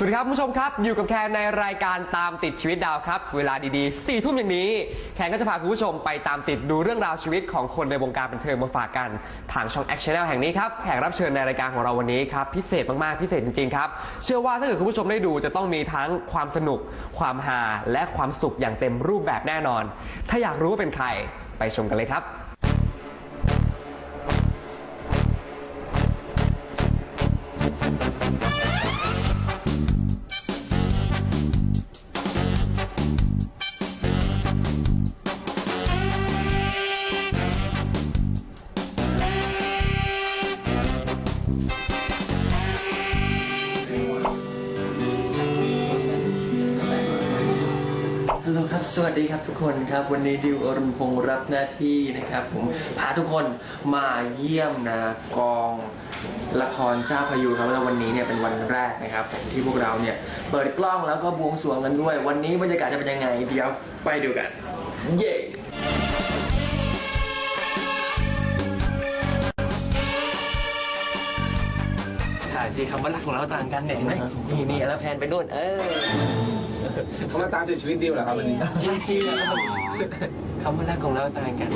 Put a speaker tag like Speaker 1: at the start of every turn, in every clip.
Speaker 1: สวัสดีครับผู้ชมครับอยู่กับแคนในรายการตามติดชีวิตดาวครับเวลาดีๆ4 ทุ่มอย่างนี้แคนก็จะพาคุณผู้ชมไปตามติดดูเรื่องราวชีวิตของคนในวงการบันเทิงมาฝากกันทางช่อง Action Channel แห่งนี้ครับแขกรับเชิญในรายการของเราวันนี้ครับพิเศษมากๆพิเศษจริงๆครับเชื่อว่าถ้าเกิดคุณผู้ชมได้ดูจะต้องมีทั้งความสนุกความฮาและความสุขอย่างเต็มรูปแบบแน่นอนถ้าอยากรู้ว่าเป็นใครไปชมกันเลยครับ
Speaker 2: ฮัลโหลครับสวัสดีครับทุกคนครับวันนี้ดิวอรุณพงษ์รับหน้าที่นะครับผมพาทุกคนมาเยี่ยมนะกองละครเจ้าพายุครับแล้ววันนี้เนี่ยเป็นวันแรกนะครับที่พวกเราเนี่ยเปิดกล้องแล้วก็บวงสรวงกันด้วยวันนี้บรรยากาศจะเป็นยังไงเดี๋ยวไปดูกันเย้ถ่ายสิคำว่ารักของเราต่างกันเห็นไหมนี่แล้วแพนไปนู่น
Speaker 3: เขามาตามติดชีวิตดิวเหรอครับวันนี้
Speaker 2: จริงๆคำว่ารักของเราต่างกัน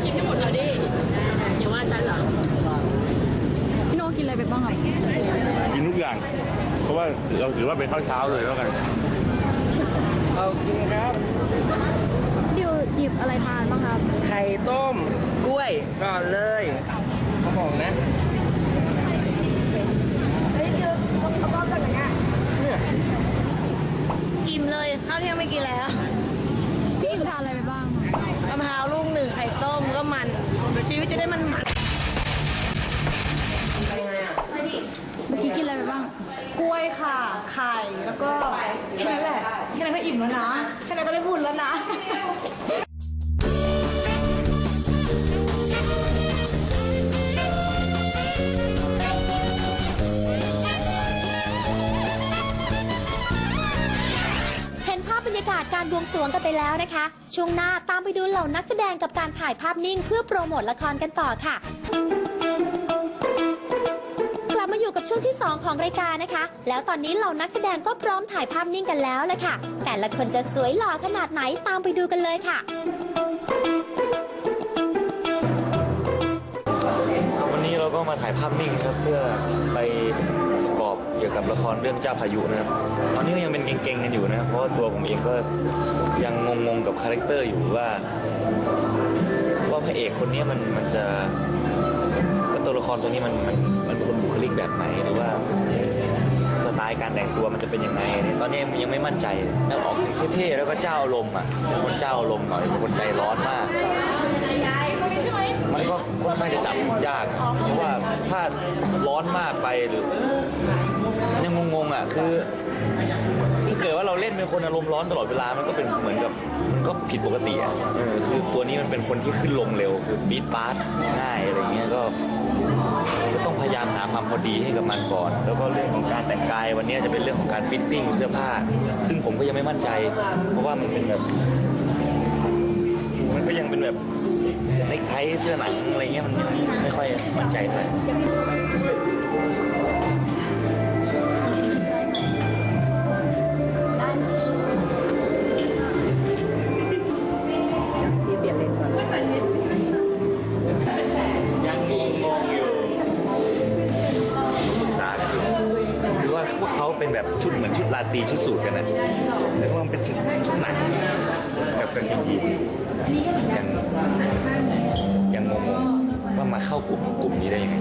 Speaker 4: กินทั้งหมดเลยดิอย่าว่าฉันเหรอพี่โนกินอะไรไปบ้างอ่ะ
Speaker 5: กินทุกอย่างเพราะว่าเราถือว่าเป็นข้าวเช้าเลยแล้วกัน
Speaker 2: เอากินครับ
Speaker 4: ดิวหยิบอะไรทานบ้างครับ
Speaker 2: ไข่ต้มกล้วยก่อนเลยเขาบอกนะ
Speaker 4: เฮ้ยดิวเขาบอกกันอย่างเงี้ยอิ่มเลยข้าวเที่ยงไม่กินแล้วพี่หญิงทานอะไรไปบ้างมะพร้าวลูกหนึ่งไข่ต้มก็มันชีวิตจะได้มันเมื่อกี้กินอะไรไปบ้าง
Speaker 6: กล้วยค่ะไข่แล้วก็แค่นั้นแหละแค่นั้นก็อิ่มแล้วนะแค่นั้นก็ได้บุญแล้วนะ
Speaker 7: บรรยากาศการบวงสรวงกันไปแล้วนะคะช่วงหน้าตามไปดูเหล่านักแสดงกับการถ่ายภาพนิ่งเพื่อโปรโมทละครกันต่อค่ะกลับมาอยู่กับช่วงที่2ของรายการนะคะแล้วตอนนี้เหล่านักแสดงก็พร้อมถ่ายภาพนิ่งกันแล้วแหละค่ะแต่ละคนจะสวยหล่อขนาดไหนตามไปดูกันเลยค่ะ
Speaker 5: วันนี้เราก็มาถ่ายภาพนิ่งครับเพื่อไปประกอบ กี่ยวกับละครเรื่องเจ้าพายุนะครับตอนนี้ก็ยังเป็นเก่งๆกันอยู่นะครับเพราะว่าตัวผมเองก็ยังงงๆกับคาแรคเตอร์อยู่ว่าพระเอกคนนี้มันจะตัวละครตัวนี้มันเป็นคนบุคลิกแบบไหนหรือว่าสไตล์การแต่งตัวมันจะเป็นยังไงตอนนี้ยังไม่มั่นใจถ้าออกเท่ๆแล้วก็เจ้าอารมณ์เป็นคนเจ้าอารมณ์หน่อยเป็นคนใจร้อนมากมันก็ค่อนข้างจะจับยากเพราะว่าถ้าร้อนมากไปหรือยังงงๆคือถ้าเกิดว่าเราเล่นเป็นคนอารมณ์ร้อนตลอดเวลามันก็เป็นเหมือนกับมันก็ผิดปกติคือตัวนี้มันเป็นคนที่ขึ้นลงเร็วคือปี๊ดป๊าดง่ายอะไรเงี้ยก็ต้องพยายามหาความพอดีให้กับมันก่อนแล้วก็เรื่องของการแต่งกายวันนี้จะเป็นเรื่องของการฟิตติ้งเสื้อผ้าซึ่งผมก็ยังไม่มั่นใจเพราะว่ามันเป็นแบบมันก็ยังเป็นแบบเนคไทเสื้อหนังอะไรเงี้ยมันไม่ค่อยมั่นใจเท่าไหร่ยังงงอยู่ปรึกษากันอยู่คือว่าพวกเขาเป็นแบบชุดเหมือนชุดราตรีชุดสูทกันนะแต่ว่ามันเป็นชุดหนังกับกางเกงยีนยังงงๆว่ามาเข้ากลุ่มนี้ได้ยังไง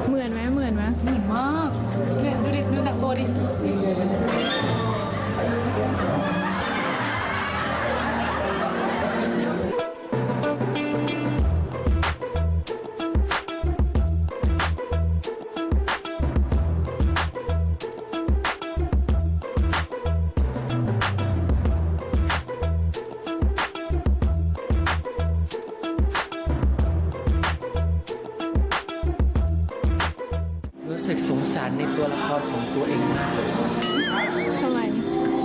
Speaker 6: เหมือนไหมเหมือนไหมเหมือนมากเนี่ยดูดิดูแต่งตัวดิ
Speaker 2: รู้สึกสงสารในตัวละครของตัวเองมากเลย
Speaker 6: ทำไม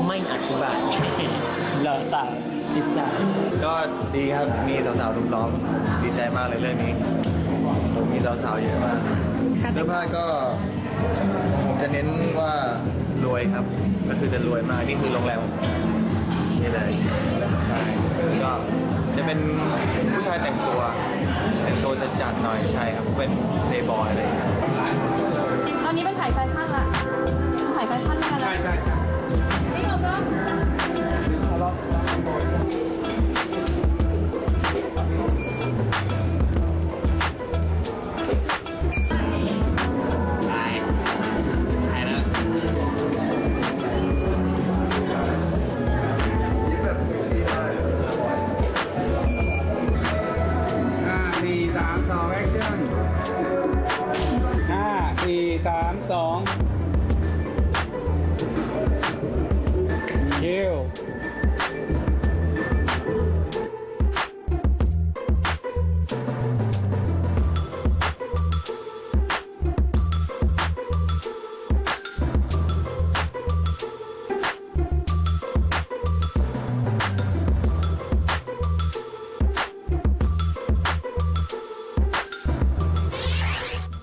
Speaker 2: ไม่อธิบายเลอะตาติดตา
Speaker 8: ก็ดีครับมีสาวๆรุมล้อมดีใจมากเลยเรื่องนี้มีสาวๆเยอะมากเสื้อผ้าก็ผมจะเน้นว่ารวยครับก็คือจะรวยมากนี่คือโรงแรมนี่เลยใช่ก็จะเป็นผู้ชายแต่งตัวจะจัดหน่อยใช่ครับเป็นเพลย์บอยอะไรอย่างเงี้ย
Speaker 6: ตอนนี้เป็นถ่ายแฟชั่นละถ่ายแฟชั่นกันแล้ว
Speaker 3: ใช่
Speaker 6: ไม่เอาเนาะ
Speaker 3: 4 3 2 แอคชั่น5 4 3 2คิว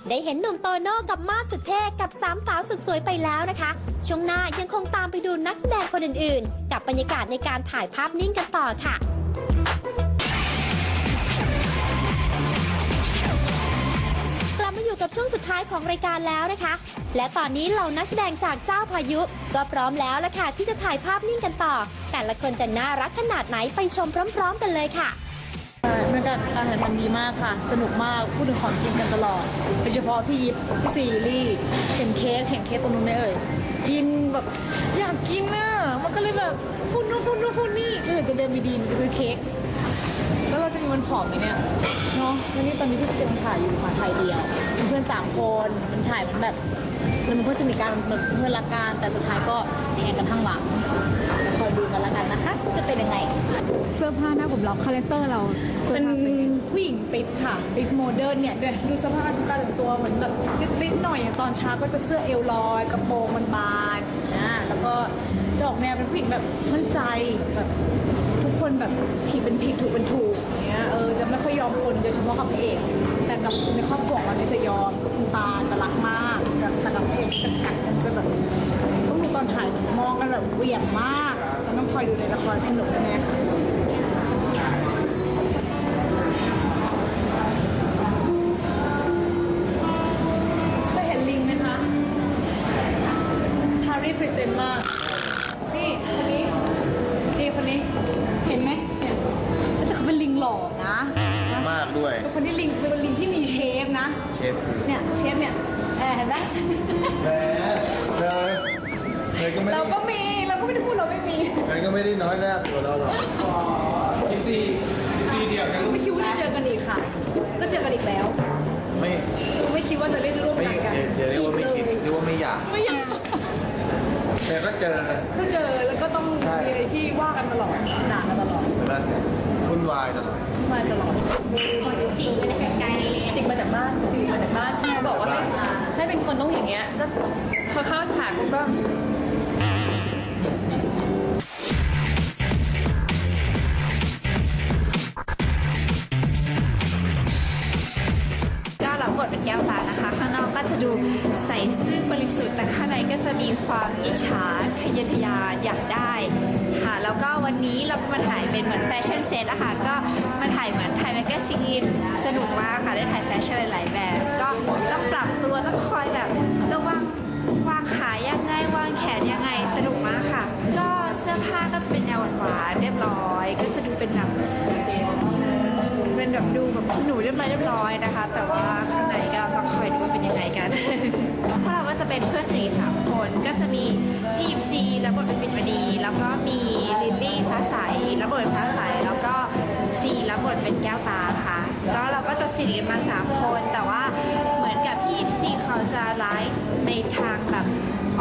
Speaker 7: ได้เห็นหนุ่มโตโน่กับมาสสุดเท่กับสามสาวสุดสวยไปแล้วนะคะ ช่วงหน้ายังคงตามไปดูนักแสดงคนอื่นๆ กับบรรยากาศในการถ่ายภาพนิ่งกันต่อค่ะ กลับมาอยู่กับช่วงสุดท้ายของรายการแล้วนะคะ และตอนนี้เหล่านักแสดงจากเจ้าพายุก็พร้อมแล้วละค่ะที่จะถ่ายภาพนิ่งกันต่อ แต่ละคนจะน่ารักขนาดไหนไปชมพร้อมๆกันเลยค่ะ
Speaker 6: บรรยากาศการถ่ายทำดีมากค่ะ สนุกมาก พูดถึงของกินกันตลอดโดยเฉพาะพี่ยิปพี่ซีรีส์เห็นเค้กตรงนู้นไหมเอ่ย กินแบบอยากกินน่ะมันก็เลยแบบพูดนู่นพูดนี่จะเดินไปดีไปซื้อเค้กแล้วเราจะมีวันผอมไหมเนี่ยเนาะแล้วนี่ตอนนี้พี่ซีกำลังถ่ายอยู่ถ่ายเดียวเพื่อน3 คนมันถ่ายมันแบบมันเป็นเพื่อนสนิทกันมันเพื่อนรักกันแต่สุดท้ายก็แทงกันข้างหลังคอยดูกันแล้วกันนะคะจะเป็นยังไง
Speaker 9: เสื้อผ้าหน้าผมเราคาแรคเตอร์เรา
Speaker 6: เป็นผู้หญิงติดค่ะติดโมเดิร์นเนี่ยดูสภาพการแต่งตัวเหมือนแบบติดหน่อยอย่างตอนเช้าก็จะเสื้อเอวลอยกระโปรงมันบานนะแล้วก็จะออกแนวเป็นผู้หญิงแบบมั่นใจแบบทุกคน คนแบบผิดเป็นผิดถูกเป็นถูกอย่างเงี้ยจะไม่ค่อยยอมคนโดยเฉพาะกับพระเอกแต่กับในครอบครัวของเราเนี่ยจะยอมคุณตาจะรักมากแต่กับพระเอกจะกัดกันจะแบบต้องดูตอนถ่ายมองกันแบบเหวี่ยงมากแล้วต้องคอยดูในละครสนุกแน่ค่ะเคยเห็นลิงไหมคะฮาร์รี่พรีเซนต์มากนี่คนนี้เห็นไหมเนี่ยแต่เขาเป็นลิงหล่อนะ
Speaker 8: มากด้วย
Speaker 6: เป็นคนที่ลิงเป็นลิงที่มีเชฟนะเชฟเนี่ยเห็นไหม
Speaker 8: แหมเธอก็ไม่ได้
Speaker 6: เราก็ไม่ได้พูดเราไม่มี
Speaker 8: เธอก็ไม่ได้น้อยแรกตัวเราหรอก
Speaker 3: ซีเดียวกัน
Speaker 6: ไม่คิดว่าจะเจอกันอีกค่ะ ก็เจอกันอีกแล้ว ไม่คิดว่าจะได้ร่วมงานกัน
Speaker 8: อย่าเรียกว่าไม่คิดเรียกว่าไม่อยาก
Speaker 6: ไม่อยาก
Speaker 8: แต่ก็เจอ
Speaker 6: แล้วก็ต้องมีอะไรที่ว่ากันตลอดด่ากันตลอด
Speaker 8: แล้ววุ่นวายตลอด
Speaker 6: มาตลอดจริงมาจากบ้านเขาบอกว่าให้เป็นคนต้องอย่างเงี้ยก็พอเข้าฉากก็
Speaker 10: ก็รับบทเป็นแก้วตานะคะข้างนอกก็จะดูใสซื่อบริสุทธิ์แต่ข้างในก็จะมีความอิจฉาทะเยอทะยานอยากได้ค่ะแล้วก็วันนี้เรามาถ่ายเป็นเหมือนแฟชั่นเซตอะค่ะก็มาถ่ายเหมือนถ่ายแมกกาซีนสนุกมากค่ะได้ถ่ายแฟชั่นหลายๆแบบก็ต้องปรับตัวต้องคอยแบบระวังวางขายังไงวางแขนยังไงสนุกมากค่ะก็เสื้อผ้าก็จะเป็นแนวหวานๆเรียบร้อยก็จะดูเป็นแบบดูแบบหนูเรียบร้อยนะคะแต่ว่าข้างในก็ต้องคอยดูว่าเป็นยังไงกัน พวกเราก็จะเป็นเพื่อนสนิท3 คนก็จะมีพี่ยิปซีรับบทเป็นปิ่นมณีแล้วก็มีลิลลี่ฟ้าใสรับบทเป็นฟ้าใสแล้วก็ซีรับบทเป็นแก้วตาค่ะก็เราก็จะสนิทกันมา3 คนแต่ว่าเหมือนกับพี่ยิปซีเขาจะร้ายในทางแบบ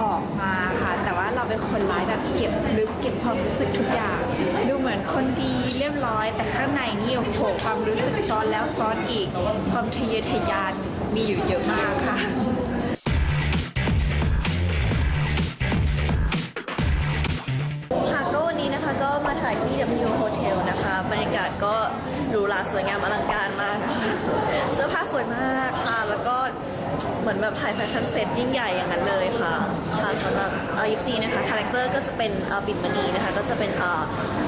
Speaker 10: ออกมาค่ะแต่ว่าเราเป็นคนร้ายแบบเก็บลึกเก็บความรู้สึกทุกอย่างดูเหมือนคนดีเรียบร้อยแต่ข้างในนี่โอ้โหความรู้สึกซ้อนแล้วซ้อนอีกความทะเยอทะยานมีอยู่เยอะมากค่ะ
Speaker 4: ก็วันนี้นะคะก็มาถ่ายที่ W Hotel นะคะบรรยากาศก็หรูหราสวยงามอลังการมากนะคะเสื้อผ้าสวยมากค่ะแล้วก็เหมือนแบบถ่ายแฟชั่นเซ็ตยิ่งใหญ่อย่างนั้นเลยค่ะสำหรับยิปซีนะคะคาแรคเตอร์ก็จะเป็นปิ่นมณีนะคะก็จะเป็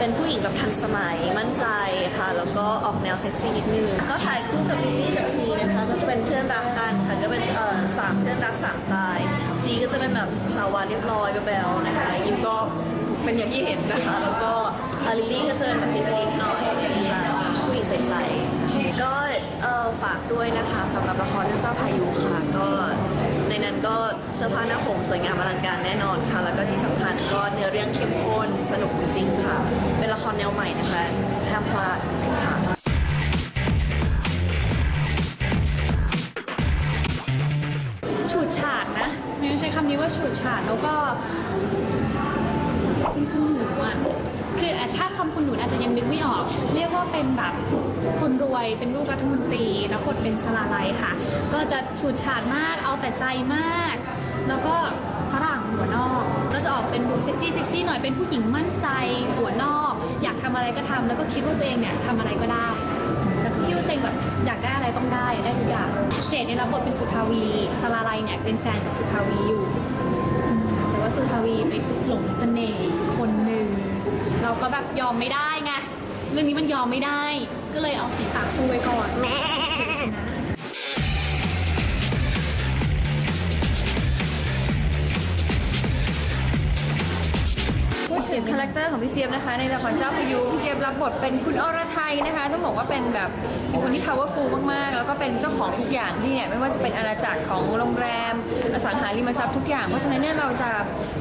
Speaker 4: นผู้หญิงแบบทันสมัยมั่นใจค่ะแล้วก็ออกแนวเซ็กซี่นิดนึงก็ถ่ายคู่กับลิลลี่กับซีนะคะก็จะเป็นเพื่อนรักกันค่ะก็เป็น3 เพื่อนรัก3 สไตล์ซีก็จะเป็นแบบสาวหวานเรียบร้อยแบ๊วๆนะคะยิปก็เป็นอย่างที่เห็นนะคะแล้วก็ลิลลี่ก็จะเป็นแบบเด็กๆหน่อยผู้หญิงใสๆก็ฝากด้วยนะคะสำหรับละครเรื่องเจ้าพายุค่ะก็ในนั้นก็เสื้อผ้าหน้าผมสวยงามอลังการแน่นอนค่ะแล้วก็ที่สำคัญก็เนื้อเรื่องเข้มข้นสนุกจริงๆค่ะเป็นละครแนวใหม่นะคะห้ามพลาดค่ะ
Speaker 6: ฉูดฉาดนะไม่ใช้คำนี้ว่าฉูดฉาดแล้วก็คุณหนูอ่ะคือถ้าคำคุณหนูอาจจะยังนึกไม่ออกเรียกว่าเป็นแบบคนรวยเป็นลูกรัฐมนตรีแล้วบทเป็นสลาไลค่ะก็จะฉูดฉาดมากเอาแต่ใจมากแล้วก็ฝรั่งหัวนอกก็จะออกเป็นดูเซ็กซี่หน่อยเป็นผู้หญิงมั่นใจหัวนอกอยากทำอะไรก็ทำแล้วก็คิดว่าตัวเองเนี่ยทำอะไรก็ได้แล้วก็คิดว่าตัวเองแบบอยากได้อะไรต้องได้ทุกอย่างเจดเนี่ยรับบทเป็นสุทาวีสลาไลเนี่ยเป็นแฟนกับสุทาวีอยู่แต่ว่าสุทาวีไปหลงเสน่ห์คนหนึ่งเราก็แบบยอมไม่ได้ไงเรื่องนี้มันยอมไม่ได้ก็เลยเอาสีปากสู้ไว้ก่อนแม่ชนะพูดถึงคาแรคเตอร์ของพี่เจี๊ยบนะคะในละครเจ้าพายุพี่เจี๊ยบรับบทเป็นคุณอรไทยนะคะต้องบอกว่าเป็นแบบเป็นคนที่ powerful มากๆแล้วก็เป็นเจ้าของทุกอย่างที่เนี่ยไม่ว่าจะเป็นอาณาจักรของโรงแรมอสังหาริมทรัพย์ทุกอย่างเพราะฉะนั้นเนี่ยเราจะ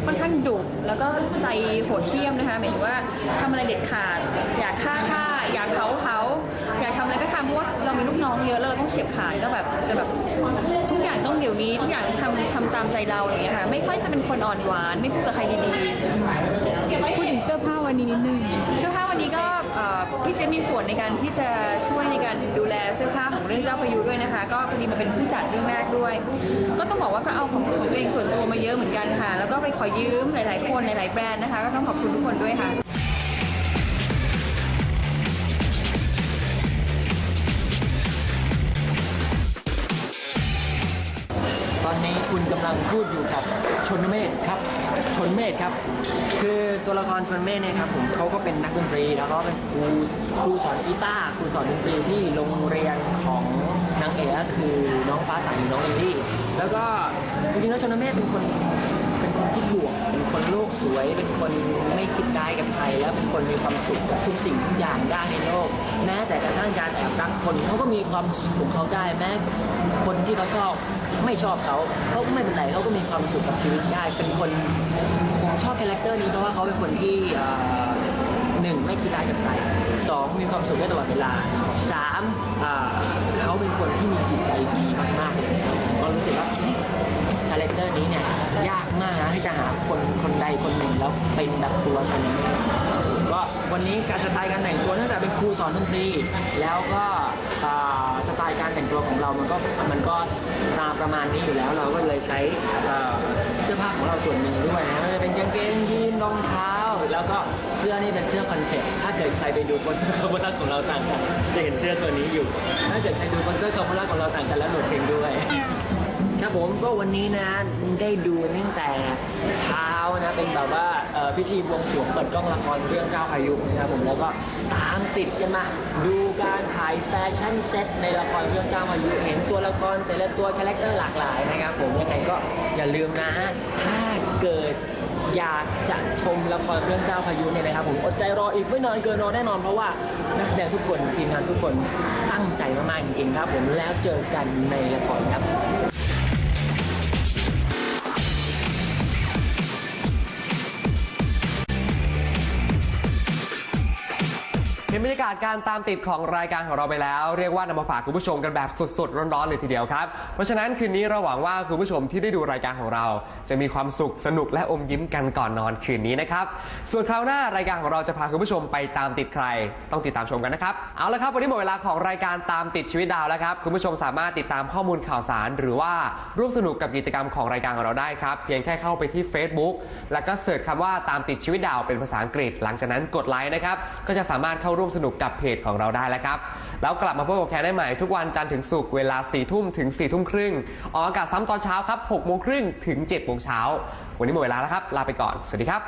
Speaker 6: ค่อนข้างดุแล้วก็ใจโหดเหี้ยมนะคะหมายถึงว่าทำอะไรเด็ดขาดอยากฆ่าอยากเผาอยากทำอะไรก็ทำเพราะว่าเรามีลูกน้องเยอะแล้วเราต้องเฉียบขาดก็แบบจะแบบทุกอย่างต้องเดี๋ยวนี้ทุกอย่างทำตามใจเราอย่างเงี้ยค่ะไม่ค่อยจะเป็นคนอ่อนหวานไม่พูดกับใครดีๆ
Speaker 9: พูดถึงเสื้อผ้าวันนี้นิดนึง
Speaker 6: เสื้อผ้าวันนี้ก็พี่เจมีส่วนในการที่จะช่วยในการดูแลเสื้อผ้าของเรื่องเจ้าพายุด้วยนะคะก็พอดีมาเป็นผู้จัดเรื่องแรกด้วยก็ต้องบอกว่าก็เอาของตัวเองส่วนตัวมาเยอะเหมือนกันค่ะแล้วก็ไปขอยืมหลายๆคนหลายๆแบรนด์นะคะก็ต้องขอบคุณทุกคนด้วยค่ะ
Speaker 2: คุณกำลังพูดอยู่กับชนเมธครับชนเมธครับคือตัวละครชนเมธเนี่ยครับผมเขาก็เป็นนักดนตรีแล้วก็เป็นครูสอนกีตาร์ครูสอนดนตรีที่โรงเรียนของนางเอกก็คือน้องฟ้าใสน้องลิลลี่แล้วก็จริงๆแล้วชนเมธเป็นคนที่บวกเป็นคนโลกสวยเป็นคนไม่คิดร้ายกับใครแล้วเป็นคนมีความสุขกับทุกสิ่งทุกอย่างได้ในโลกแม้แต่กระทั่งการแอบรักคนเขาก็มีความสุขของเขาได้แม้คนที่เขาชอบไม่ชอบเขาก็ไม่เป็นไรเขาก็มีความสุขกับชีวิตได้เป็นคนผมชอบคาแรคเตอร์นี้เพราะว่าเขาเป็นคนที่หนึ่งไม่คิดร้ายกับใครสองมีความสุขได้ตลอดเวลาสามเขาเป็นคนที่มีจิตใจดีมากๆเลยนะครับผมก็รู้สึกว่าคาแรคเตอร์นี้เนี่ยยากมากนะที่จะหาคนใดคนหนึ่งแล้วเป็นแบบตัวชนก็วันนี้การสไตล์การแต่งตัวเนื่องจากเป็นครูสอนดนตรีแล้วก็สไตล์การแต่งตัวของเรามันก็ประมาณนี้อยู่แล้วเราก็เลยใช้เสื้อผ้าของเราส่วนหนึ่งด้วยนะไม่ว่าจะเป็นกางเกงยีนรองเท้าแล้วก็เสื้อนี่เป็นเสื้อคอนเซ็ปต์ถ้าเกิดใครไปดูโปสเตอร์คอมเมอร์ของเราต่างกันจะเห็นเสื้อตัวนี้อยู่ถ้าเกิดใครดูโปสเตอร์คอมเมอร์ของเราต่างกันแล้วโหลดเพลงด้วยครับผมก็วันนี้นะได้ดูตั้งแต่เช้านะเป็นแบบว่าพิธีบวงสรวงเปิดกล้องละครเรื่องเจ้าพายุนะครับผมแล้วก็ตามติดกันมาดูการถ่ายแฟชั่นเซ็ตในละครเรื่องเจ้าพายุเห็นตัวละครแต่ละตัวคาแรคเตอร์หลากหลายนะครับผมยังไงก็อย่าลืมนะถ้าเกิดอยากจะชมละครเรื่องเจ้าพายุเนี่ยนะครับผมอดใจรออีกไม่นานเกินรอแน่นอนเพราะว่านักแสดงทุกคนทีมงานทุกคนตั้งใจมากๆจริงๆครับผมแล้วเจอกันในละครครับ
Speaker 1: เห็นบรรยากาศการตามติดของรายการของเราไปแล้วเรียกว่านำมาฝากคุณผู้ชมกันแบบสดๆร้อนๆเลยทีเดียวครับเพราะฉะนั้นคืนนี้เราหวังว่าคุณผู้ชมที่ได้ดูรายการของเราจะมีความสุขสนุกและอมยิ้มกันก่อนนอนคืนนี้นะครับส่วนคราวหน้ารายการของเราจะพาคุณผู้ชมไปตามติดใครต้องติดตามชมกันนะครับเอาละครับวันนี้หมดเวลาของรายการตามติดชีวิตดาวแล้วครับคุณผู้ชมสามารถติดตามข้อมูลข่าวสารหรือว่าร่วมสนุกกับกิจกรรมของรายการของเราได้ครับเพียงแค่เข้าไปที่ Facebook แล้วก็เสิร์ชคำว่าตามติดชีวิตดาวเป็นภาษาอังกฤษหลังจากนั้นกดไลค์นะครับก็จะสามารถเข้าร่วมสนุกกับเพจของเราได้แล้วครับแล้วกลับมาพบกับแคนได้ใหม่ทุกวันจันทร์ถึงศุกร์เวลา 4 ทุ่มถึง 4 ทุ่มครึ่งออกอากาศซ้ำตอนเช้าครับ 6 โมงครึ่งถึง 7 โมงเช้าวันนี้หมดเวลาแล้วครับลาไปก่อนสวัสดีครับ